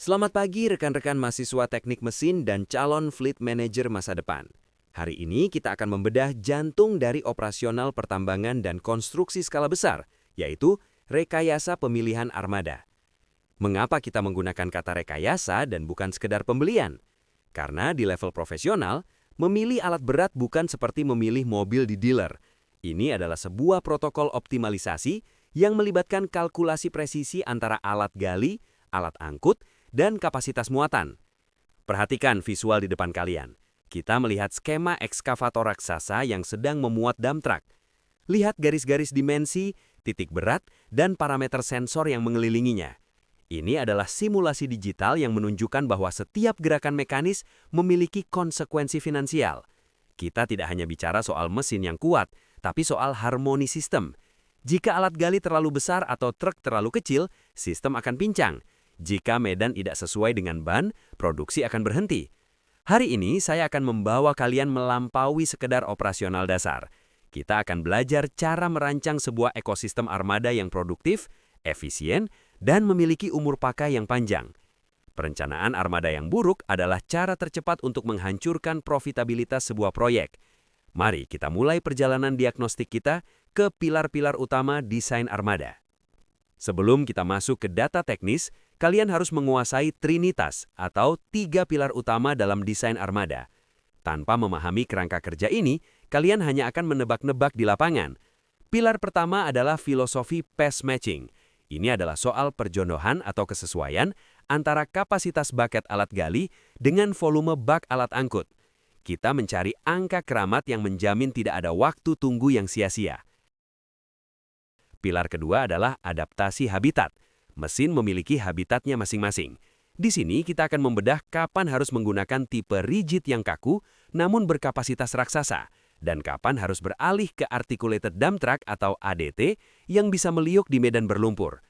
Selamat pagi rekan-rekan mahasiswa teknik mesin dan calon fleet manager masa depan. Hari ini kita akan membedah jantung dari operasional pertambangan dan konstruksi skala besar, yaitu rekayasa pemilihan armada. Mengapa kita menggunakan kata rekayasa dan bukan sekedar pembelian? Karena di level profesional, memilih alat berat bukan seperti memilih mobil di dealer. Ini adalah sebuah protokol optimalisasi yang melibatkan kalkulasi presisi antara alat gali, alat angkut, dan kapasitas muatan. Perhatikan visual di depan kalian. Kita melihat skema ekskavator raksasa yang sedang memuat dump truck. Lihat garis-garis dimensi, titik berat, dan parameter sensor yang mengelilinginya. Ini adalah simulasi digital yang menunjukkan bahwa setiap gerakan mekanis memiliki konsekuensi finansial. Kita tidak hanya bicara soal mesin yang kuat, tapi soal harmoni sistem. Jika alat gali terlalu besar atau truk terlalu kecil, sistem akan pincang. Jika medan tidak sesuai dengan ban, produksi akan berhenti. Hari ini saya akan membawa kalian melampaui sekedar operasional dasar. Kita akan belajar cara merancang sebuah ekosistem armada yang produktif, efisien, dan memiliki umur pakai yang panjang. Perencanaan armada yang buruk adalah cara tercepat untuk menghancurkan profitabilitas sebuah proyek. Mari kita mulai perjalanan diagnostik kita ke pilar-pilar utama desain armada. Sebelum kita masuk ke data teknis, kalian harus menguasai trinitas atau 3 pilar utama dalam desain armada. Tanpa memahami kerangka kerja ini, kalian hanya akan menebak-nebak di lapangan. Pilar pertama adalah filosofi pace matching. Ini adalah soal perjodohan atau kesesuaian antara kapasitas bucket alat gali dengan volume bak alat angkut. Kita mencari angka keramat yang menjamin tidak ada waktu tunggu yang sia-sia. Pilar kedua adalah adaptasi habitat. Mesin memiliki habitatnya masing-masing. Di sini kita akan membedah kapan harus menggunakan tipe rigid yang kaku namun berkapasitas raksasa, dan kapan harus beralih ke articulated dump truck atau ADT yang bisa meliuk di medan berlumpur.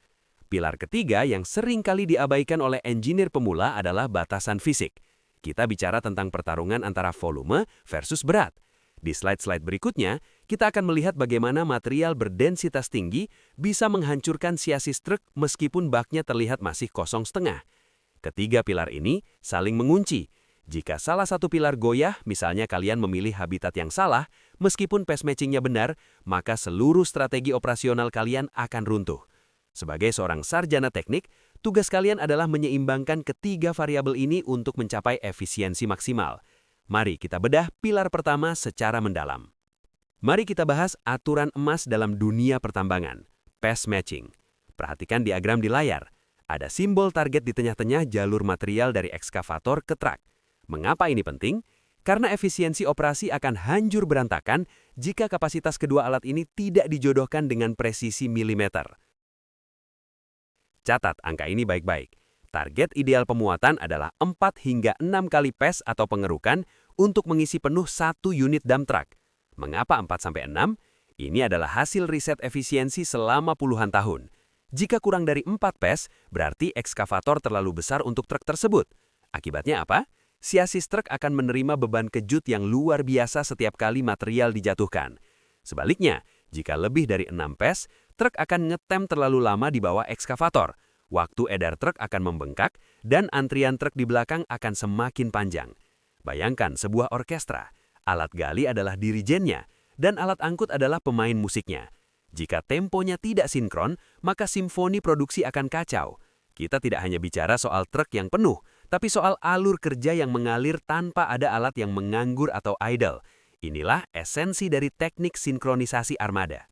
Pilar ketiga yang sering kali diabaikan oleh engineer pemula adalah batasan fisik. Kita bicara tentang pertarungan antara volume versus berat. Di slide-slide berikutnya, kita akan melihat bagaimana material berdensitas tinggi bisa menghancurkan siasis truk meskipun baknya terlihat masih kosong setengah. Ketiga pilar ini saling mengunci. Jika salah satu pilar goyah, misalnya kalian memilih habitat yang salah, meskipun pace matching-nya benar, maka seluruh strategi operasional kalian akan runtuh. Sebagai seorang sarjana teknik, tugas kalian adalah menyeimbangkan ketiga variabel ini untuk mencapai efisiensi maksimal. Mari kita bedah pilar pertama secara mendalam. Mari kita bahas aturan emas dalam dunia pertambangan, pace matching. Perhatikan diagram di layar. Ada simbol target di tengah-tengah jalur material dari ekskavator ke truk. Mengapa ini penting? Karena efisiensi operasi akan hancur berantakan jika kapasitas kedua alat ini tidak dijodohkan dengan presisi milimeter. Catat angka ini baik-baik. Target ideal pemuatan adalah 4 hingga 6 kali pace atau pengerukan untuk mengisi penuh 1 unit dump truck. Mengapa 4-6? Ini adalah hasil riset efisiensi selama puluhan tahun. Jika kurang dari 4 pace, berarti ekskavator terlalu besar untuk truk tersebut. Akibatnya apa? Siasis truk akan menerima beban kejut yang luar biasa setiap kali material dijatuhkan. Sebaliknya, jika lebih dari 6 pace, truk akan ngetem terlalu lama di bawah ekskavator. Waktu edar truk akan membengkak dan antrian truk di belakang akan semakin panjang. Bayangkan sebuah orkestra. Alat gali adalah dirijennya dan alat angkut adalah pemain musiknya. Jika temponya tidak sinkron, maka simfoni produksi akan kacau. Kita tidak hanya bicara soal truk yang penuh, tapi soal alur kerja yang mengalir tanpa ada alat yang menganggur atau idle. Inilah esensi dari teknik sinkronisasi armada.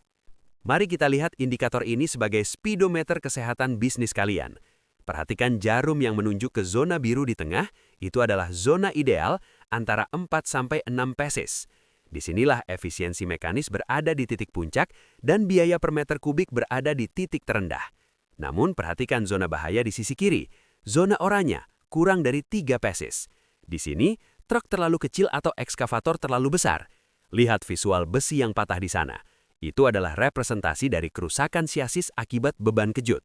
Mari kita lihat indikator ini sebagai speedometer kesehatan bisnis kalian. Perhatikan jarum yang menunjuk ke zona biru di tengah, itu adalah zona ideal antara 4-6 paces. Disinilah efisiensi mekanis berada di titik puncak dan biaya per meter kubik berada di titik terendah. Namun perhatikan zona bahaya di sisi kiri, zona oranye, kurang dari 3 paces. Di sini, truk terlalu kecil atau ekskavator terlalu besar. Lihat visual besi yang patah di sana. Itu adalah representasi dari kerusakan siasis akibat beban kejut.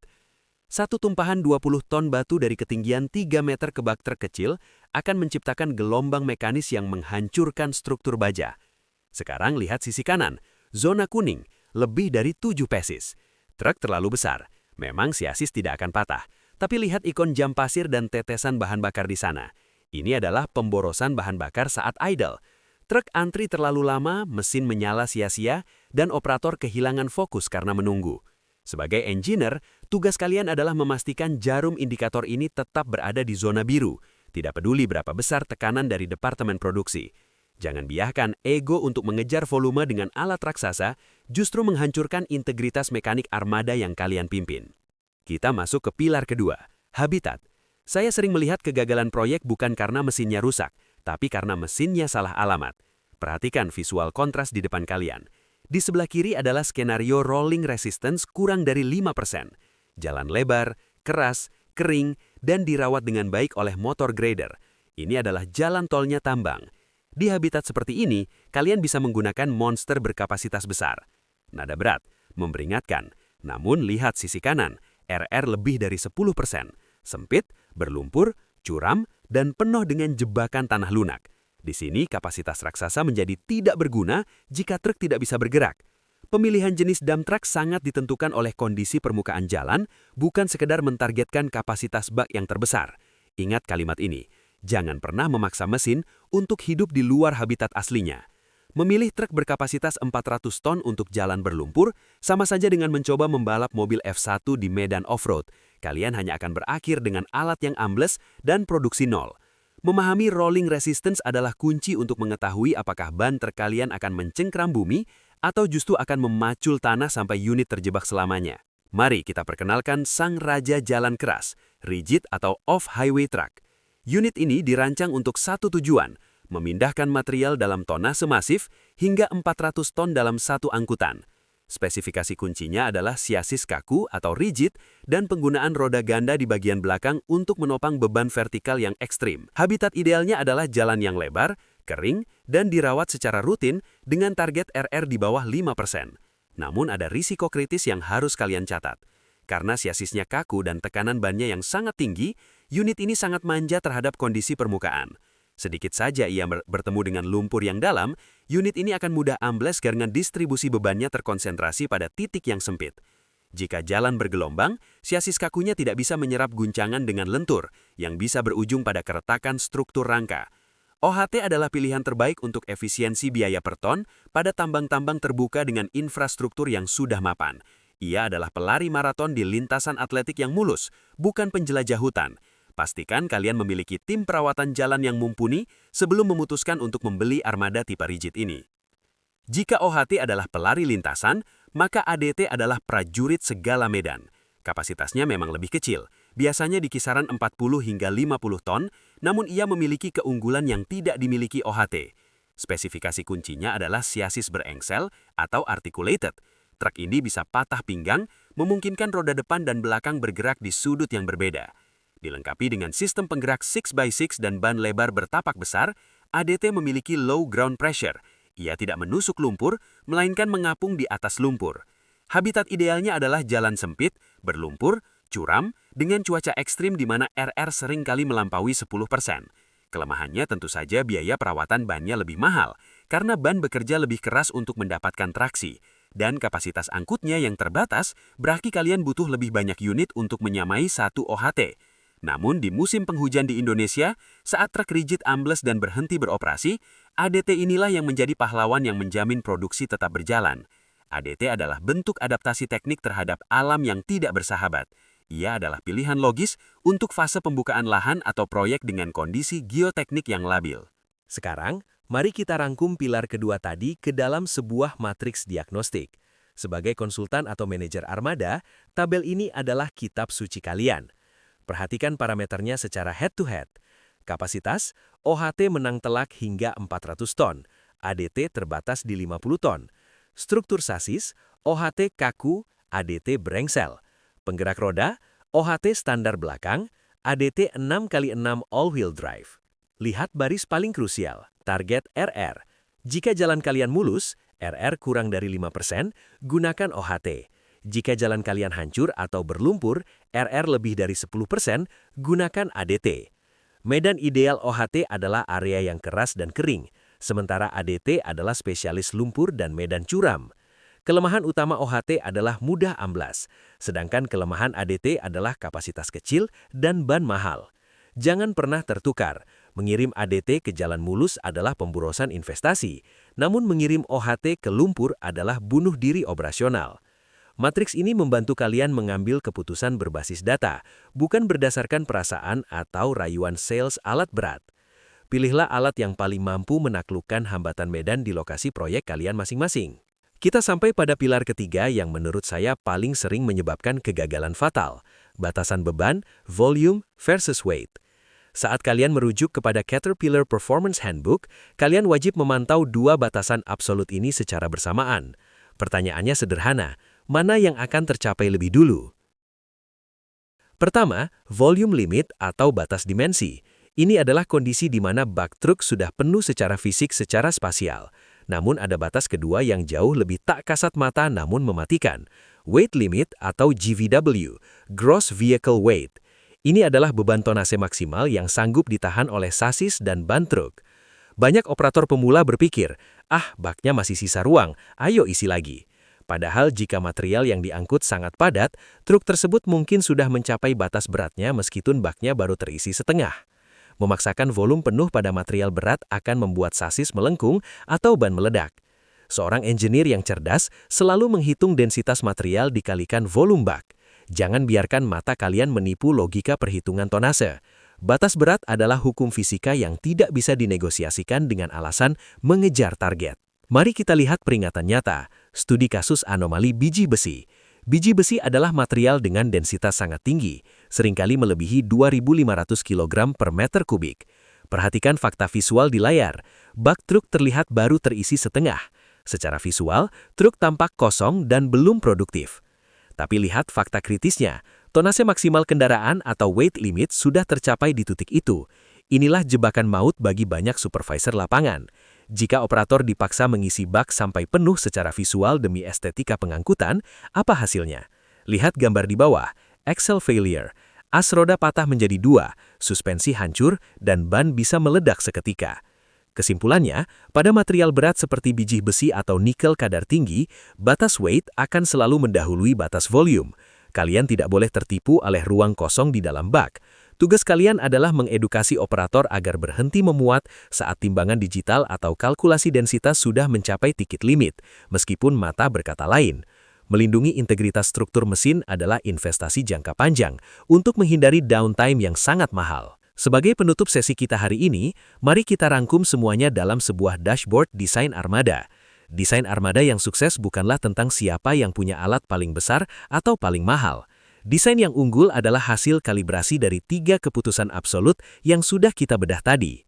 Satu tumpahan 20 ton batu dari ketinggian 3 meter ke bak truk kecil akan menciptakan gelombang mekanis yang menghancurkan struktur baja. Sekarang lihat sisi kanan, zona kuning, lebih dari 7 paces. Truk terlalu besar, memang siasis tidak akan patah, Tapi lihat ikon jam pasir dan tetesan bahan bakar di sana. Ini adalah pemborosan bahan bakar saat idle. Truk antri terlalu lama, mesin menyala sia-sia, dan operator kehilangan fokus karena menunggu. Sebagai engineer, tugas kalian adalah memastikan jarum indikator ini tetap berada di zona biru. Tidak peduli berapa besar tekanan dari departemen produksi. Jangan biarkan ego untuk mengejar volume dengan alat raksasa, justru menghancurkan integritas mekanik armada yang kalian pimpin. Kita masuk ke pilar kedua, habitat. Saya sering melihat kegagalan proyek bukan karena mesinnya rusak, tapi karena mesinnya salah alamat. Perhatikan visual kontras di depan kalian. Di sebelah kiri adalah skenario rolling resistance kurang dari 5%. Jalan lebar, keras, kering, dan dirawat dengan baik oleh motor grader. Ini adalah jalan tolnya tambang. Di habitat seperti ini, kalian bisa menggunakan monster berkapasitas besar. Nada berat, memperingatkan. Namun lihat sisi kanan, RR lebih dari 10%. Sempit, berlumpur, curam, dan penuh dengan jebakan tanah lunak. Di sini kapasitas raksasa menjadi tidak berguna jika truk tidak bisa bergerak. Pemilihan jenis dump truck sangat ditentukan oleh kondisi permukaan jalan, bukan sekedar mentargetkan kapasitas bak yang terbesar. Ingat kalimat ini, jangan pernah memaksa mesin untuk hidup di luar habitat aslinya. Memilih truk berkapasitas 400 ton untuk jalan berlumpur, sama saja dengan mencoba membalap mobil F1 di medan off-road. Kalian hanya akan berakhir dengan alat yang ambles dan produksi nol. Memahami rolling resistance adalah kunci untuk mengetahui apakah ban truk kalian akan mencengkram bumi atau justru akan memacul tanah sampai unit terjebak selamanya. Mari kita perkenalkan sang raja jalan keras, rigid atau off-highway truck. Unit ini dirancang untuk satu tujuan, memindahkan material dalam tonase masif hingga 400 ton dalam satu angkutan. Spesifikasi kuncinya adalah chasis kaku atau rigid dan penggunaan roda ganda di bagian belakang untuk menopang beban vertikal yang ekstrim. Habitat idealnya adalah jalan yang lebar, kering, dan dirawat secara rutin dengan target RR di bawah 5%. Namun ada risiko kritis yang harus kalian catat. Karena chasisnya kaku dan tekanan bannya yang sangat tinggi, unit ini sangat manja terhadap kondisi permukaan. Sedikit saja ia bertemu dengan lumpur yang dalam, unit ini akan mudah ambles karena distribusi bebannya terkonsentrasi pada titik yang sempit. Jika jalan bergelombang, chasis kakunya tidak bisa menyerap guncangan dengan lentur, yang bisa berujung pada keretakan struktur rangka. OHT adalah pilihan terbaik untuk efisiensi biaya per ton pada tambang-tambang terbuka dengan infrastruktur yang sudah mapan. Ia adalah pelari maraton di lintasan atletik yang mulus, bukan penjelajah hutan. Pastikan kalian memiliki tim perawatan jalan yang mumpuni sebelum memutuskan untuk membeli armada tipe rigid ini. Jika OHT adalah pelari lintasan, maka ADT adalah prajurit segala medan. Kapasitasnya memang lebih kecil, biasanya di kisaran 40 hingga 50 ton, namun ia memiliki keunggulan yang tidak dimiliki OHT. Spesifikasi kuncinya adalah chasis berengsel atau articulated. Truk ini bisa patah pinggang, memungkinkan roda depan dan belakang bergerak di sudut yang berbeda. Dilengkapi dengan sistem penggerak 6x6 dan ban lebar bertapak besar, ADT memiliki low ground pressure. Ia tidak menusuk lumpur, melainkan mengapung di atas lumpur. Habitat idealnya adalah jalan sempit, berlumpur, curam, dengan cuaca ekstrim di mana RR seringkali melampaui 10%. Kelemahannya tentu saja biaya perawatan bannya lebih mahal, karena ban bekerja lebih keras untuk mendapatkan traksi. Dan kapasitas angkutnya yang terbatas, berarti kalian butuh lebih banyak unit untuk menyamai satu OHT. Namun di musim penghujan di Indonesia, saat truk rigid ambles dan berhenti beroperasi, ADT inilah yang menjadi pahlawan yang menjamin produksi tetap berjalan. ADT adalah bentuk adaptasi teknik terhadap alam yang tidak bersahabat. Ia adalah pilihan logis untuk fase pembukaan lahan atau proyek dengan kondisi geoteknik yang labil. Sekarang, mari kita rangkum pilar kedua tadi ke dalam sebuah matriks diagnostik. Sebagai konsultan atau manajer armada, tabel ini adalah kitab suci kalian. Perhatikan parameternya secara head-to-head. Kapasitas, OHT menang telak hingga 400 ton, ADT terbatas di 50 ton. Struktur sasis, OHT kaku, ADT berengsel. Penggerak roda, OHT standar belakang, ADT 6x6 all-wheel drive. Lihat baris paling krusial, target RR. Jika jalan kalian mulus, RR kurang dari 5%, gunakan OHT. Jika jalan kalian hancur atau berlumpur, RR lebih dari 10%, gunakan ADT. Medan ideal OHT adalah area yang keras dan kering, sementara ADT adalah spesialis lumpur dan medan curam. Kelemahan utama OHT adalah mudah amblas, sedangkan kelemahan ADT adalah kapasitas kecil dan ban mahal. Jangan pernah tertukar. Mengirim ADT ke jalan mulus adalah pemborosan investasi, namun mengirim OHT ke lumpur adalah bunuh diri operasional. Matriks ini membantu kalian mengambil keputusan berbasis data, bukan berdasarkan perasaan atau rayuan sales alat berat. Pilihlah alat yang paling mampu menaklukkan hambatan medan di lokasi proyek kalian masing-masing. Kita sampai pada pilar ketiga yang menurut saya paling sering menyebabkan kegagalan fatal, batasan beban, volume versus weight. Saat kalian merujuk kepada Caterpillar Performance Handbook, kalian wajib memantau dua batasan absolut ini secara bersamaan. Pertanyaannya sederhana, mana yang akan tercapai lebih dulu? Pertama, volume limit atau batas dimensi. Ini adalah kondisi di mana bak truk sudah penuh secara fisik secara spasial. Namun ada batas kedua yang jauh lebih tak kasat mata namun mematikan. Weight limit atau GVW, Gross Vehicle Weight. Ini adalah beban tonase maksimal yang sanggup ditahan oleh sasis dan ban truk. Banyak operator pemula berpikir, baknya masih sisa ruang, ayo isi lagi. Padahal jika material yang diangkut sangat padat, truk tersebut mungkin sudah mencapai batas beratnya meskipun baknya baru terisi setengah. Memaksakan volume penuh pada material berat akan membuat sasis melengkung atau ban meledak. Seorang engineer yang cerdas selalu menghitung densitas material dikalikan volume bak. Jangan biarkan mata kalian menipu logika perhitungan tonase. Batas berat adalah hukum fisika yang tidak bisa dinegosiasikan dengan alasan mengejar target. Mari kita lihat peringatan nyata, studi kasus anomali biji besi. Biji besi adalah material dengan densitas sangat tinggi, seringkali melebihi 2.500 kg per meter kubik. Perhatikan fakta visual di layar. Bak truk terlihat baru terisi setengah. Secara visual, truk tampak kosong dan belum produktif. Tapi lihat fakta kritisnya, tonase maksimal kendaraan atau weight limit sudah tercapai di titik itu. Inilah jebakan maut bagi banyak supervisor lapangan. Jika operator dipaksa mengisi bak sampai penuh secara visual demi estetika pengangkutan, apa hasilnya? Lihat gambar di bawah, axle failure. As roda patah menjadi dua, suspensi hancur, dan ban bisa meledak seketika. Kesimpulannya, pada material berat seperti biji besi atau nikel kadar tinggi, batas weight akan selalu mendahului batas volume. Kalian tidak boleh tertipu oleh ruang kosong di dalam bak. Tugas kalian adalah mengedukasi operator agar berhenti memuat saat timbangan digital atau kalkulasi densitas sudah mencapai titik limit, meskipun mata berkata lain. Melindungi integritas struktur mesin adalah investasi jangka panjang untuk menghindari downtime yang sangat mahal. Sebagai penutup sesi kita hari ini, mari kita rangkum semuanya dalam sebuah dashboard desain armada. Desain armada yang sukses bukanlah tentang siapa yang punya alat paling besar atau paling mahal. Desain yang unggul adalah hasil kalibrasi dari 3 keputusan absolut yang sudah kita bedah tadi.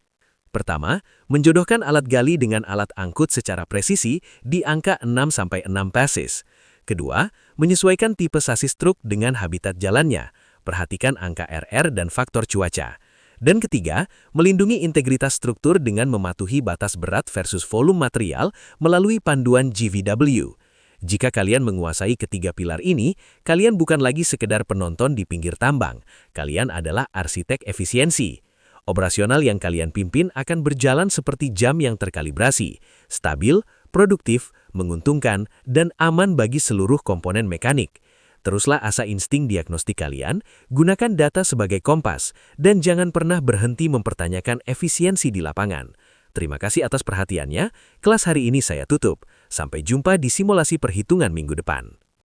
Pertama, menjodohkan alat gali dengan alat angkut secara presisi di angka 6-6 passes. Kedua, menyesuaikan tipe sasis truk dengan habitat jalannya. Perhatikan angka RR dan faktor cuaca. Dan ketiga, melindungi integritas struktur dengan mematuhi batas berat versus volume material melalui panduan GVW. Jika kalian menguasai ketiga pilar ini, kalian bukan lagi sekedar penonton di pinggir tambang. Kalian adalah arsitek efisiensi. Operasional yang kalian pimpin akan berjalan seperti jam yang terkalibrasi, stabil, produktif, menguntungkan, dan aman bagi seluruh komponen mekanik. Teruslah asah insting diagnostik kalian, gunakan data sebagai kompas, dan jangan pernah berhenti mempertanyakan efisiensi di lapangan. Terima kasih atas perhatiannya, kelas hari ini saya tutup. Sampai jumpa di simulasi perhitungan minggu depan.